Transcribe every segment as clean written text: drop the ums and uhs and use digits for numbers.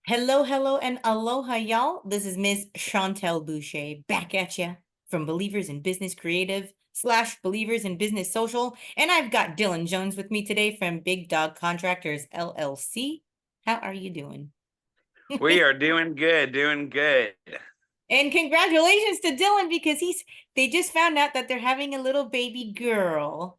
Hello, hello, and aloha, y'all. This is Miss Chantel Boucher back at ya from Believers in Business Creative / Believers in Business Social. And I've got Dylan Jones with me today from Big Dog Contractors LLC. How are you doing? We are doing good, doing good. And congratulations to Dylan because they just found out that they're having a little baby girl.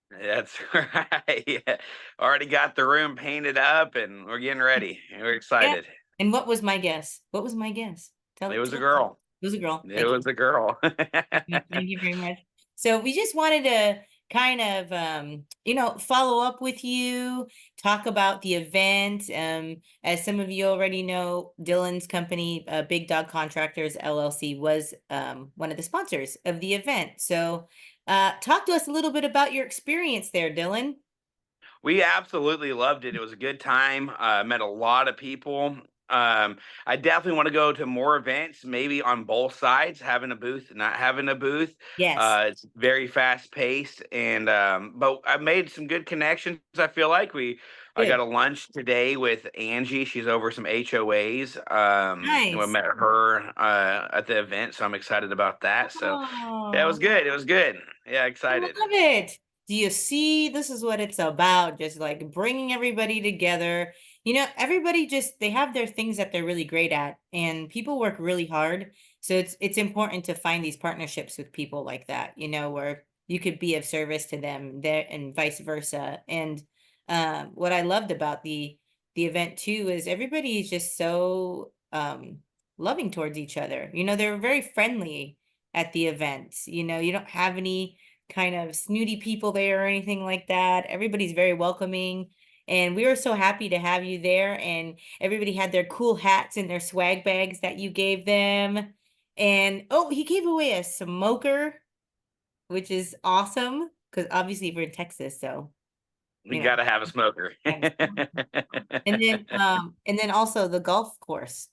That's right. Yeah. Already got the room painted up and we're getting ready. We're Yeah. excited. And what was my guess? What was my guess? Tell It it. was a Tell it. girl. It was a girl. It Thank you. was a girl. Thank you very much. So we just wanted to kind of, follow up with you, talk about the event. As some of you already know, Dylan's company, Big Dog Contractors LLC, was one of the sponsors of the event. So talk to us a little bit about your experience there, Dylan. We absolutely loved it. It was a good time. Met a lot of people. I definitely want to go to more events, maybe on both sides, having a booth, not having a booth. Yes. It's very fast paced, and but I made some good connections. I feel like I got Good. a lunch today with Angie. She's over some HOAs. And we Nice. met her at the event, so I'm excited about that. So yeah, it Oh. was good. It was good. Yeah, I excited. love it. Do you see? This is what it's about. Just like bringing everybody together. Everybody just they have their things that they're really great at, and people work really hard. So it's important to find these partnerships with people like that. Where you could be of service to them, there and vice versa. And what I loved about the event too is everybody is just so loving towards each other. They're very friendly at the event. You don't have any kind of snooty people there or anything like that. Everybody's very welcoming. And we were so happy to have you there. And everybody had their cool hats and their swag bags that you gave them. And oh, he gave away a smoker, which is awesome because obviously we're in Texas, so We you know. got to have a smoker. And then also the golf course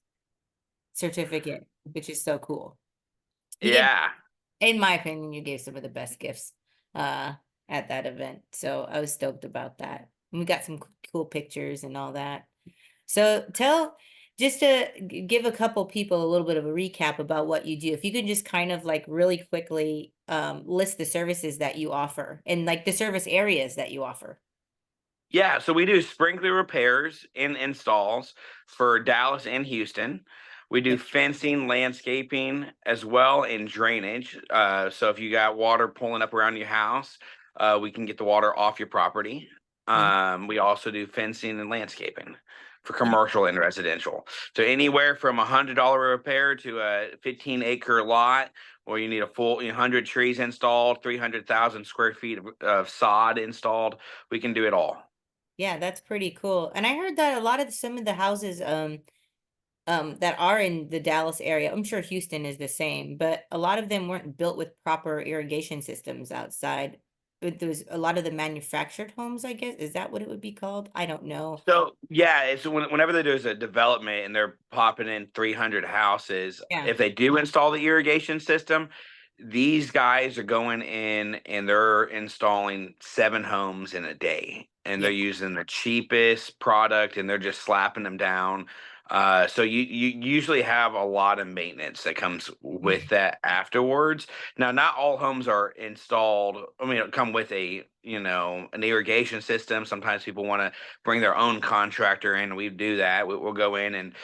certificate, which is so cool. You gave Yeah. In my opinion, you gave some of the best gifts uh at that event. So I was stoked about that. And we got some cool pictures and all that. So just to give a couple people a little bit of a recap about what you do. If you can just kind of like really quickly list the services that you offer and like the service areas that you offer. Yeah, so we do sprinkler repairs and installs for Dallas and Houston. We do Okay. fencing, landscaping, as well and drainage. So if you got water pulling up around your house, we can get the water off your property. Mhm. We also do fencing and landscaping for Yeah. commercial and residential. So anywhere from $100 repair to a 15-acre lot, where you need a full 100 trees installed, 300,000 square feet of sod installed, we can do it all. Yeah, that's pretty cool. And I heard that a lot of some of the houses that are in the Dallas area. I'm sure Houston is the same, but a lot of them weren't built with proper irrigation systems outside. But there was a lot of the manufactured homes, I guess. Is that what it would be called? I don't know. So yeah, it's whenever there's a development and they're popping in 300 houses, Yeah. if they do install the irrigation system, these guys are going in and they're installing 7 homes in a day, and Yeah. they're using the cheapest product and they're just slapping them down. So you usually have a lot of maintenance that comes with Mhm. that afterwards. Now, not all homes are installed. I mean, come with an irrigation system. Sometimes people want to bring their own contractor in. We do that. We'll go in and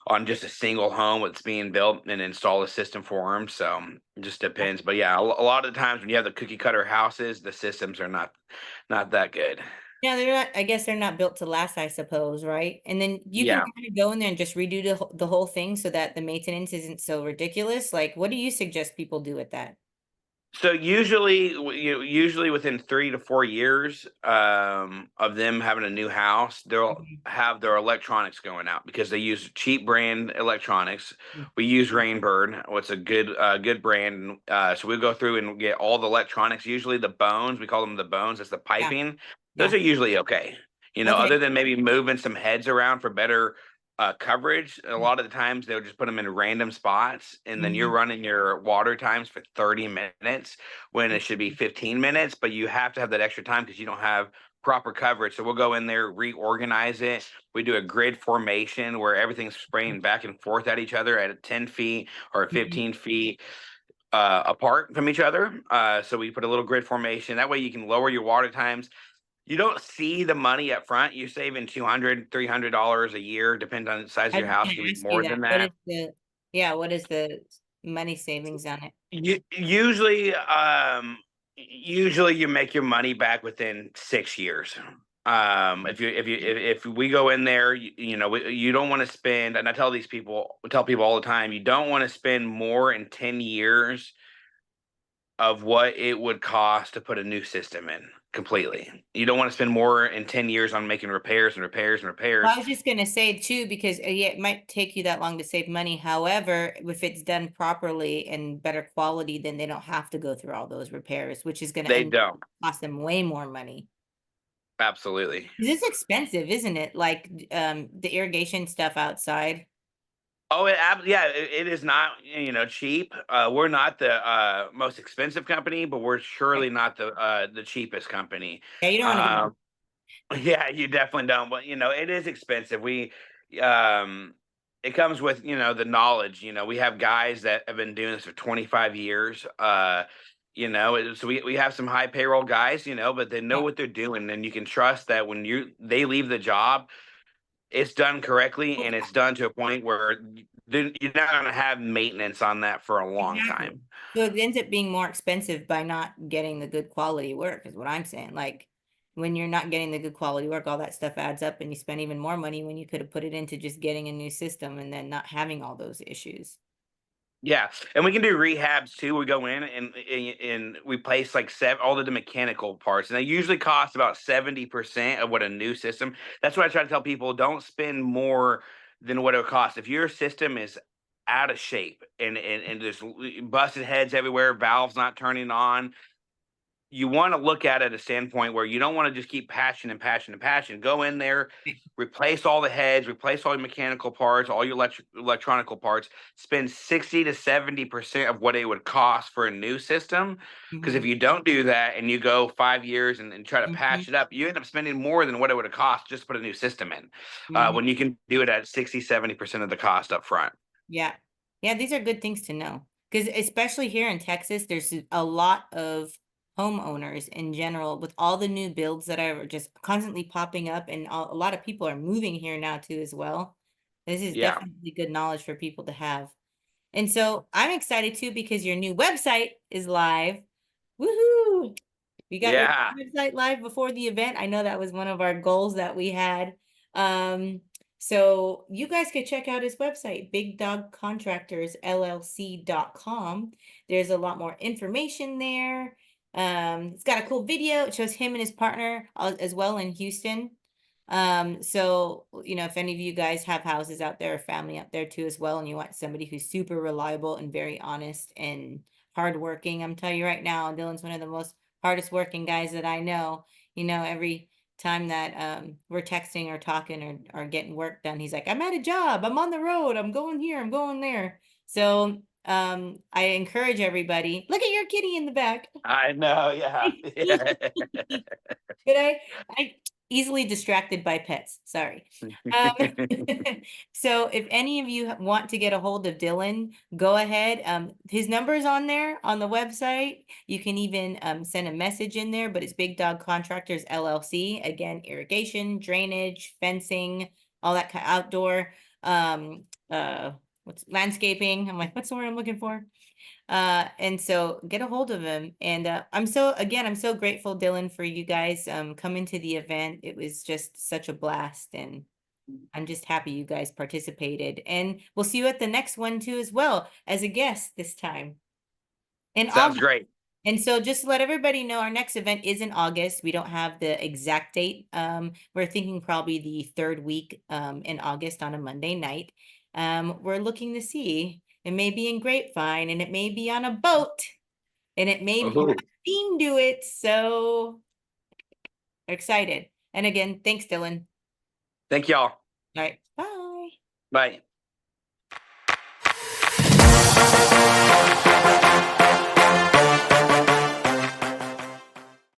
on just a single home that's being built and install a system for them. So it just depends. But yeah, a lot of the times when you have the cookie cutter houses, the systems are not that good. Yeah, they're not, I guess they're not built to last, I suppose, right? And then you can Yeah. kind of go in there and just redo the whole thing so that the maintenance isn't so ridiculous. Like, what do you suggest people do with that? So usually within 3 to 4 years of them having a new house, they'll Mhm. have their electronics going out because they use cheap brand electronics. Mhm. We use Rainbird, what's a good brand. So we go through and get all the electronics. Usually the bones, we call them the bones. That's the Yeah. piping. Those Yeah. are usually okay. Okay. Other than maybe moving some heads around for better coverage. A lot of the times they'll just put them in random spots, and then you're Mhm. running your water times for 30 minutes when it should be 15 minutes. But you have to have that extra time because you don't have proper coverage. So we'll go in there, reorganize it. We do a grid formation where everything's spraying back and forth at each other at 10 feet or Mhm. 15 feet apart from each other. So we put a little grid formation. That way you can lower your water times. You don't see the money up front. You're saving $200, $300 a year, depending on the size of I your was house. It gonna could be ask you more that. than What is that. what is the money savings on it? Usually you make your money back within 6 years. If we go in there, you don't want to spend, and tell people all the time, you don't want to spend more in 10 years of what it would cost to put a new system in completely. You don't want to spend more in 10 years on making repairs and repairs and Well, repairs. I was just gonna say too, because yeah, it might take you that long to save money. However, if it's done properly and better quality, then they don't have to go through all those repairs, which is gonna They end don't. cost them way more money. Absolutely. This is expensive, isn't it? Like the irrigation stuff outside. Oh, yeah, it is not, cheap. We're not the most expensive company, but we're surely Right. not the cheapest company. Yeah, you don't want to be. Um, yeah, you definitely don't. But it is expensive. Um, it comes with the knowledge. We have guys that have been doing this for 25 years. So we have some high payroll guys. But they know Yeah. what they're doing, and you can trust that when they leave the job, it's done correctly and it's done to a point where you're not going to have maintenance on that for a long Exactly. time. So it ends up being more expensive by not getting the good quality work, is what I'm saying. Like when you're not getting the good quality work, all that stuff adds up and you spend even more money when you could have put it into just getting a new system and then not having all those issues. Yeah, and we can do rehabs too. We go in and we place like all of the mechanical parts, and they usually cost about 70% of what a new system. That's what I try to tell people: don't spend more than what it would cost. If your system is out of shape and there's busted heads everywhere, valves not turning on, you want to look at it at a standpoint where you don't want to just keep patching and patching and patching. Go in there, replace all the heads, replace all your mechanical parts, all your electronical parts. Spend 60 to 70% of what it would cost for a new system. Because if Hmm. you don't do that and you go 5 years and try to Hmm. patch it up, you end up spending more than what it would have cost just to put a new system in. When Hmm. you can do it at 60, 70% of the cost up front. Yeah. Yeah, these are good things to know. Because especially here in Texas, there's a lot of homeowners in general with all the new builds that are just constantly popping up, and a lot of people are moving here now too as well. This is Yeah. definitely good knowledge for people to have. And so I'm excited too because your new website is live. Woohoo! We got your Yeah. website live before the event. I know that was one of our goals that we had. Um, so you guys could check out his website, Big Dog Contractors LLC.com. There's a lot more information there. It's got a cool video. It shows him and his partner as well in Houston. So if any of you guys have houses out there or family out there too as well, and you want somebody who's super reliable and very honest and hardworking, I'm telling you right now, Dylan's one of the most hardest working guys that I know. Every time that we're texting or talking or getting work done, he's like, I'm at a job, I'm on the road, I'm going here, I'm going there. So I encourage everybody. Look at your kitty in the back. I know. Yeah. But I easily distracted by pets. Sorry. Um, so if any of you want to get a hold of Dylan, go ahead. His number is on there on the website. You can even send a message in there, but it's Big Dog Contractors LLC. Again, irrigation, drainage, fencing, all that kind outdoor, what's landscaping. I'm like, what's the word I'm looking for? And so get a hold of him. And I'm so grateful, Dylan, for you guys coming to the event. It was just such a blast, and I'm just happy you guys participated. And we'll see you at the next one too, as well as a guest this time in Sounds August. great. And so just to let everybody know, our next event is in August. We don't have the exact date. We're thinking probably the third week in August on a Monday night. We're looking to see. It may be in Grapevine and it may be on a boat and it may have Ooh. a theme to it. So excited. And again, thanks, Dylan. Thank y'all. All right. Bye. Bye.